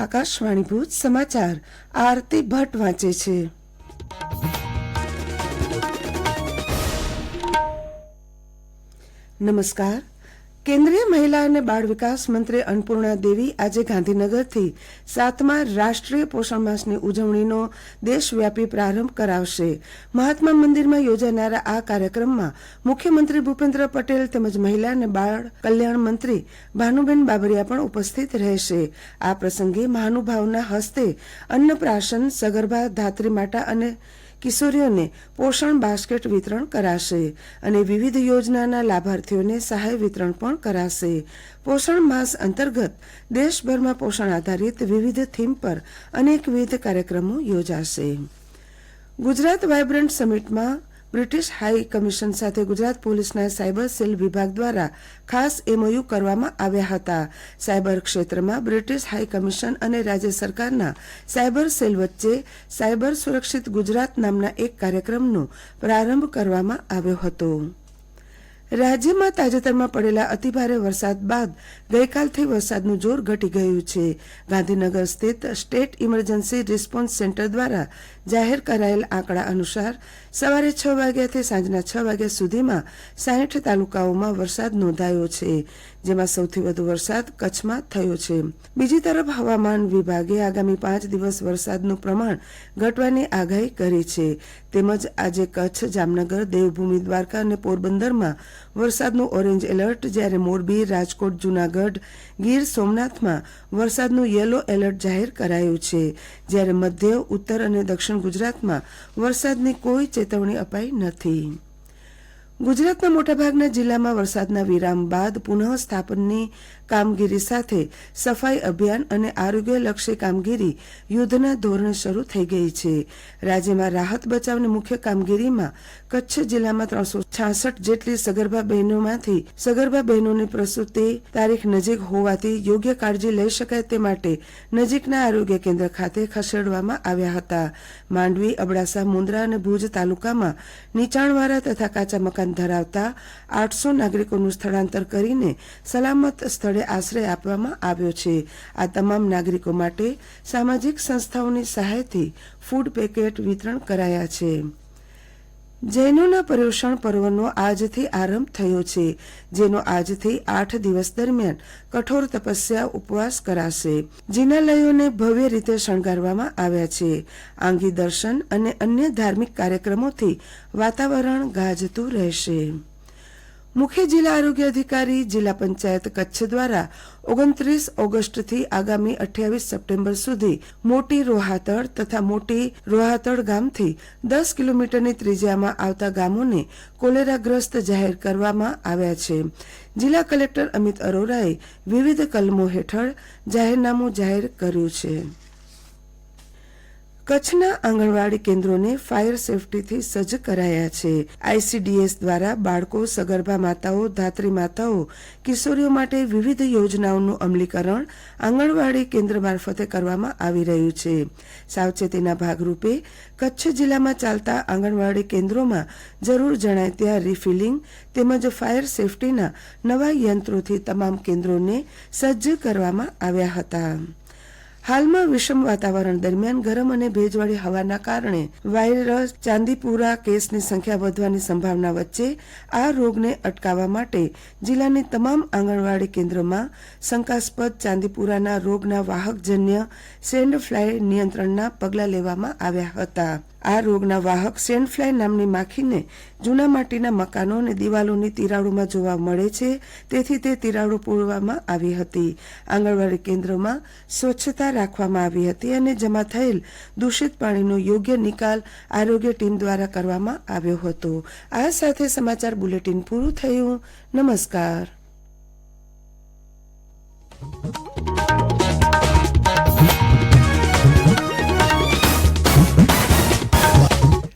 આકાશવાણી ભુજ સમાચાર આરતી ભટ્ટ વાંચે છે. નમસ્કાર. કેન્દ્રીય મહિલા અને બાળ વિકાસ મંત્રી અન્નપૂર્ણા દેવી આજે ગાંધીનગરથી 7મા રાષ્ટ્રીય પોષણ માસની ઉજવણીનો દેશવ્યાપી પ્રારંભ કરાવશે. મહાત્મા મંદિરમાં યોજાનારા આ કાર્યક્રમમાં મુખ્યમંત્રી ભૂપેન્દ્ર પટેલ તેમજ મહિલા અને બાળ કલ્યાણ મંત્રી ભાનુબેન બાબરિયા પણ ઉપસ્થિત રહેશે. આ પ્રસંગે મહાનુભાવના હસ્તે અન્નપ્રાશન, સગર્ભા, ધાત્રી માતા અને કિશોરીઓને પોષણ બાસ્કેટ વિતરણ કરાશે અને વિવિધ યોજનાના લાભાર્થીઓને સહાય વિતરણ પણ કરાશે. પોષણ માસ અંતર્ગત દેશભરમાં પોષણ આધારિત વિવિધ થીમ પર અનેકવિધ કાર્યક્રમો યોજાશે. ગુજરાત વાયબ્રન્ટ સમિટમાં બ્રિટિશ હાઈ કમિશન સાથે ગુજરાત પોલીસના સાયબર સેલ વિભાગ દ્વારા ખાસ એમઓયુ કરવામાં આવ્યા હતા. સાયબર ક્ષેત્રમાં બ્રિટિશ હાઈ કમિશન અને રાજ્ય સરકારના સાયબર સેલ વચ્ચે સાયબર સુરક્ષિત ગુજરાત નામના એક કાર્યક્રમનો પ્રારંભ કરવામાં આવ્યો હતો. રાજ્યમાં તાજેતરમાં પડેલા અતિભારે વરસાદ બાદ ગઈકાલથી વરસાદનું જોર ઘટી ગયું છે. ગાંધીનગર સ્થિત સ્ટેટ ઇમરજન્સી રિસ્પોન્સ સેન્ટર દ્વારા જાહેર કરાયેલ આંકડા અનુસાર સવારે 6 વાગ્યાથી સાંજના 6 વાગ્યા સુધીમાં 60 તાલુકાઓમાં વરસાદ નોંધાયો છે, જેમાં સૌથી વધુ વરસાદ કચ્છમાં થયો છે. બીજી તરફ હવામાન વિભાગે આગામી 5 દિવસ વરસાદનું પ્રમાણ ઘટવાની આગાહી કરી છે. તેમજ આજે કચ્છ, જામનગર, દેવભૂમિ, દ્વારકા અને પોરબંદરમાં વરસાદનું ઓરેન્જ એલર્ટ, જ્યારે મોરબી, રાજકોટ, જૂનાગઢ, ગીર સોમનાથમાં વરસાદનું યલો એલર્ટ જાહેર કરાયું છે. જ્યારે મધ્ય, ઉત્તર અને દક્ષિણ ગુજરાતમાં વરસાદની કોઈ ચેતવણી અપાઈ નથી. ગુજરાતના મોટાભાગના જિલ્લામાં વરસાદના વિરામ બાદ પુનઃ સ્થાપનની કામગીરી સાથે સફાઈ અભિયાન અને આરોગ્યલક્ષી કામગીરી યુદ્ધના ધોરણે શરૂ થઈ ગઈ છે. રાજ્યમાં રાહત બચાવની મુખ્ય કામગીરીમાં કચ્છ જિલ્લામાં 366 જેટલી સગર્ભા બહેનોની પ્રસૂતિ તારીખ નજીક હોવાથી યોગ્ય કાળજી લઈ શકાય તે માટે નજીકના આરોગ્ય કેન્દ્ર ખાતે ખસેડવામાં આવ્યા હતા. માંડવી, અબડાસા, મુન્દ્રા અને ભુજ તાલુકામાં નીચાણવાળા તથા કાચા મકાન ધરાવતા 800 નાગરિકોનું સ્થળાંતર કરીને સલામત સ્થળે આશ્રય આપવામાં આવ્યો છે. આ તમામ નાગરિકો માટે સામાજિક સંસ્થાઓની સહાયથી ફૂડ પેકેટ વિતરણ કરાયા છે. જૈનોના પર્યુષણ પર્વનો આજથી આરંભ થયો છે, જેનો આજથી 8 દિવસ દરમિયાન કઠોર તપસ્યા ઉપવાસ કરાશે. જિનાલયોને ભવ્ય રીતે શણગારવામાં આવ્યા છે. આંગી દર્શન અને અન્ય ધાર્મિક કાર્યક્રમોથી વાતાવરણ ગાજતું રહેશે. મુખ્ય જિલ્લા આરોગ્ય અધિકારી જિલ્લા પંચાયત કચ્છ દ્વારા 29 ઓગસ્ટથી આગામી 28 સપ્ટેમ્બર સુધી મોટી રોહાતળ તથા મોટી રોહાતળ ગામથી 10 કિલોમીટરની ત્રિજ્યામાં આવતા ગામોને કોલેરાગ્રસ્ત જાહેર કરવામાં આવ્યા છે. જિલ્લા કલેક્ટર અમિત અરોરાએ વિવિધ કલમો હેઠળ જાહેરનામું જાહેર કર્યું છે. કચ્છના આંગણવાડી કેન્દ્રોને ફાયર સેફટીથી સજ્જ કરાયા છે. આઈસીડીએસ દ્વારા બાળકો, સગર્ભા માતાઓ, ધાત્રી માતાઓ, કિશોરીઓ માટે વિવિધ યોજનાઓનું અમલીકરણ આંગણવાડી કેન્દ્ર મારફતે કરવામાં આવી રહ્યું છે. સાવચેતીના ભાગરૂપે કચ્છ જિલ્લામાં ચાલતા આંગણવાડી કેન્દ્રોમાં જરૂર જણાય ત્યાં રિફિલિંગ તેમજ ફાયર સેફટીના નવા યંત્રોથી તમામ કેન્દ્રોને સજ્જ કરવામાં આવ્યા હતા. હાલમાં વિષમ વાતાવરણ દરમિયાન ગરમ અને ભેજવાળી હવાના કારણે વાયરસ ચાંદીપુરા કેસની સંખ્યા વધવાની સંભાવના વચ્ચે આ રોગને અટકાવવા માટે જિલ્લાની તમામ આંગણવાડી કેન્દ્રોમાં શંકાસ્પદ ચાંદીપુરાના રોગના વાહકજન્ય સેન્ડ ફ્લાય નિયંત્રણના પગલાં લેવામાં આવ્યા હતા. આ રોગના વાહક સેન્ડ ફ્લાય નામની માખીને જૂના માટીના મકાનો અને દિવાલોની તિરાડોમાં જોવા મળે છે, તેથી તે તિરાડો પૂરવામાં આવી હતી. આંગણવાડી કેન્દ્રોમાં સ્વચ્છતા રાખવામાં આવી હતી અને જમા થયેલ દૂષિત પાણીનો યોગ્ય નિકાલ આરોગ્ય ટીમ દ્વારા કરવામાં આવ્યો હતો. આ સાથે સમાચાર બુલેટિન પૂરું થયું. નમસ્કાર.